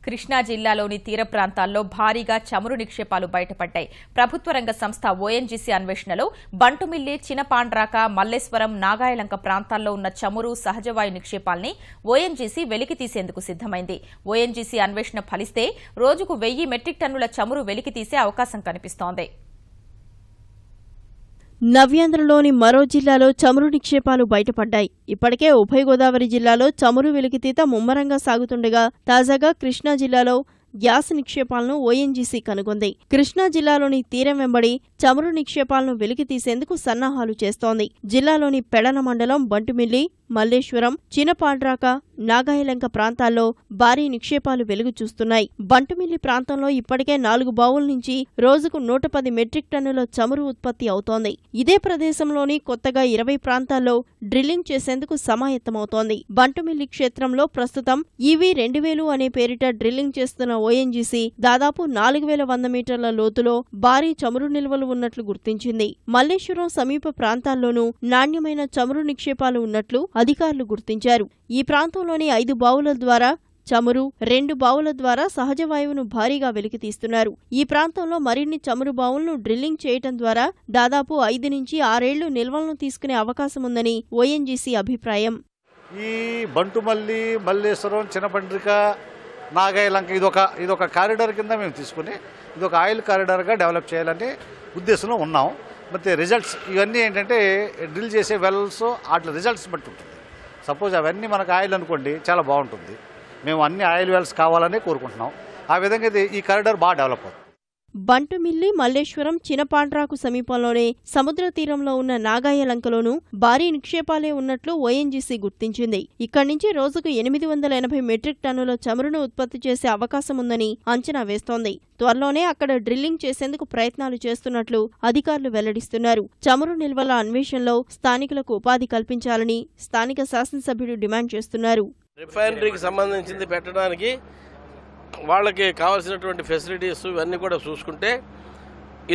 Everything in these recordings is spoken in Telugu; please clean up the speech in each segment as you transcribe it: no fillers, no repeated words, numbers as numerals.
కృష్ణా జిల్లాలోని తీర ప్రాంతాల్లో భారీగా చమురు నిక్షేపాలు బయటపడ్డాయి. ప్రభుత్వ రంగ సంస్థ ఓఎన్జీసీ అన్వేషణలో బంటుమిల్లి, చినపాండ్రాక, మల్లేశ్వరం, నాగాయలంక ప్రాంతాల్లో ఉన్న చమురు, సహజవాయు నిక్షేపాల్ని ఓఎన్జీసీ వెలికి తీసేందుకు సిద్దమైంది. ఓఎన్జీసీ అన్వేషణ ఫలిస్తే రోజుకు 1000 మెట్రిక్ టన్నుల చమురు వెలికి తీసే అవకాశం కనిపిస్తోంది. నవ్యాంధ్రలోని మరో జిల్లాలో చమురు నిక్షేపాలు బయటపడ్డాయి. ఇప్పటికే ఉభయ గోదావరి జిల్లాలో చమురు వెలికితీత ముమ్మరంగా సాగుతుండగా తాజాగా కృష్ణా జిల్లాలో గ్యాస్ నిక్షేపాలను ఓఎన్జీసీ కనుగొంది. కృష్ణా జిల్లాలోని తీరం వెంబడి చమురు నిక్షేపాలను వెలికి తీసేందుకు సన్నాహాలు చేస్తోంది. జిల్లాలోని పెడన మండలం బంటుమిల్లి, మల్లేశ్వరం, చినపాండ్రాక, నాగాయలంక ప్రాంతాల్లో భారీ నిక్షేపాలు వెలుగు చూస్తున్నాయి. బంటుమిల్లి ప్రాంతంలో ఇప్పటికే 4 బావుల నుంచి రోజుకు 110 మెట్రిక్ టన్నుల చమురు ఉత్పత్తి అవుతోంది. ఇదే ప్రదేశంలోని కొత్తగా 20 ప్రాంతాల్లో డ్రిల్లింగ్ చేసేందుకు సమాయత్తమవుతోంది. బంటుమిల్లి క్షేత్రంలో ప్రస్తుతం ఈవీ 2000 అనే పేరిట డ్రిల్లింగ్ చేస్తున్న ఓఎన్జీసీ దాదాపు 4100 మీటర్ల లోతులో భారీ చమురు నిల్వలు ఉన్నట్లు గుర్తించింది. మల్లేశ్వరం సమీప ప్రాంతాల్లోనూ నాణ్యమైన చమురు నిక్షేపాలు ఉన్నట్లు అధికారులు గుర్తించారు. ఈ ప్రాంతంలోని 5 బావుల ద్వారా చమురు, 2 బావుల ద్వారా సహజవాయువును భారీగా వెలికితీస్తున్నారు. ఈ ప్రాంతంలో మరిన్ని చమురు బావులను డ్రిల్లింగ్ చేయటం ద్వారా దాదాపు 5 నుంచి 6 ఏళ్లు నిల్వలను తీసుకునే అవకాశముందని ఓఎన్జీసీ అభిప్రాయం. ఈ బంటుమల్లి, మల్లేశ్వరం, చినపండ్రిక, నాగాయలంక ఇదొక కారిడార్ కింద మేము తీసుకుని ఇదొక ఆయిల్ కారిడార్గా డెవలప్ చేయాలనే ఉద్దేశంలో ఉన్నాం. ಮತ್ತೆ రిజల్ట్స్ ఇవన్నీ ఏంటంటే డ్రిల్ చేసే వెల్స్ వాటి రిజల్ట్స్ బట్టి ఉంటుంది. సపోజ్ అవన్నీ మనకు ఆయిల్ అనుకోండి చాలా బాగుంటుంది. మేము అన్ని ఆయిల్ వెల్స్ కావాలని కోరుకుంటున్నాం. ఆ విధంగా ఈ కారిడార్ బాగా డెవలప్ అవుతుంది. బంటుమిల్లి, మల్లేశ్వరం, చినపాండ్రాకు సమీపంలోనే సముద్ర తీరంలో ఉన్న నాగాయలంకలోనూ భారీ నిక్షేపాలే ఉన్నట్లు ఓఎన్జీసీ గుర్తించింది. ఇక్కడి నుంచి రోజుకు 880 మెట్రిక్ టన్నుల చమురును ఉత్పత్తి చేసే అవకాశముందని అంచనా వేస్తోంది. త్వరలోనే అక్కడ డ్రిల్లింగ్ చేసేందుకు ప్రయత్నాలు చేస్తున్నట్లు అధికారులు వెల్లడిస్తున్నారు. చమురు నిల్వల అన్వేషణలో స్థానికులకు ఉపాధి కల్పించాలని స్థానిక శాసనసభ్యుడు డిమాండ్ చేస్తున్నారు. రిఫైనరీకి సంబంధించింది పెట్టడానికి వాళ్ళకి కావాల్సినటువంటి ఫెసిలిటీస్ ఇవన్నీ కూడా చూసుకుంటే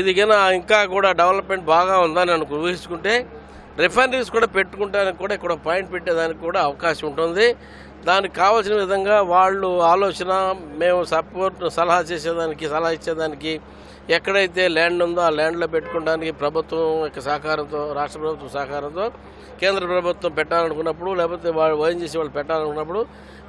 ఇది ఇంకా కూడా డెవలప్మెంట్ బాగా ఉందని ఊహించుకుంటే రిఫైనరీస్ కూడా పెట్టుకుంటానికి కూడా ఇక్కడ పాయింట్ పెట్టేదానికి కూడా అవకాశం ఉంటుంది. దానికి కావాల్సిన విధంగా వాళ్ళు ఆలోచన, మేము సలహా ఇచ్చేదానికి ఎక్కడైతే ల్యాండ్ ఉందో ఆ ల్యాండ్లో పెట్టుకోవడానికి ప్రభుత్వం యొక్క సహకారంతో, రాష్ట్ర ప్రభుత్వం సహకారంతో, కేంద్ర ప్రభుత్వం పెట్టాలనుకున్నప్పుడు లేకపోతే ఓఎన్జీసీ వాళ్ళు పెట్టాలనుకున్నప్పుడు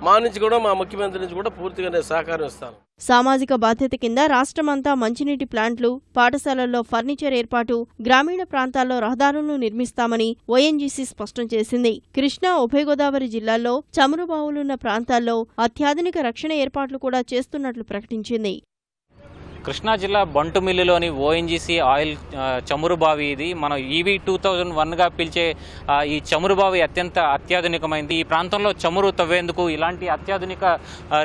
మా నుంచి కూడా, మా ముఖ్యమంత్రి నుంచి కూడా పూర్తిగా నేను సహకారం ఇస్తాను. సామాజిక బాధ్యత కింద రాష్ట్రమంతా మంచినీటి ప్లాంట్లు, పాఠశాలల్లో ఫర్నిచర్ ఏర్పాటు, గ్రామీణ ప్రాంతాల్లో రహదారులను నిర్మిస్తామని ఓఎన్జీసీ స్పష్టం చేసింది. కృష్ణా, ఉభయ గోదావరి జిల్లాల్లో చమురు బావులున్న ప్రాంతాల్లో అత్యాధునిక రక్షణ ఏర్పాట్లు కూడా చేస్తున్నట్లు ప్రకటించింది. కృష్ణా జిల్లా బంటుమిల్లిలోని ఓఎన్జీసీ ఆయిల్ చమురు బావి ఇది. మనం ఈవీ 2001గా పిలిచే ఈ చమురు బావి అత్యాధునికమైంది. ఈ ప్రాంతంలో చమురు తవ్వేందుకు ఇలాంటి అత్యాధునిక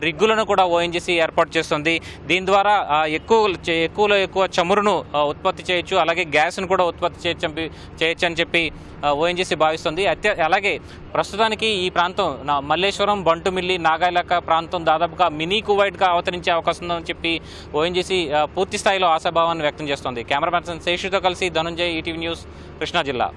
రిగ్గులను కూడా ఓఎన్జీసీ ఏర్పాటు చేస్తుంది. దీని ద్వారా ఎక్కువలో ఎక్కువ చమురును ఉత్పత్తి చేయొచ్చు, అలాగే గ్యాస్ను కూడా ఉత్పత్తి చేయొచ్చు అని చెప్పి ఓఎన్జీసీ భావిస్తుంది. అలాగే ప్రస్తుతానికి ఈ ప్రాంతం మల్లేశ్వరం, బంటుమిల్లి, నాగాయలంక ప్రాంతం దాదాపుగా మినీ కువైట్గా అవతరించే అవకాశం ఉందని చెప్పి ఓఎన్జీసీ పూర్తి స్థాయిలో ఆశాభావాన్ని వ్యక్తం చేస్తోంది. కెమెరా పర్సన్ శేషుతో కలిసి ధనుంజయ్, ఈటీవీ న్యూస్, కృష్ణా జిల్లా.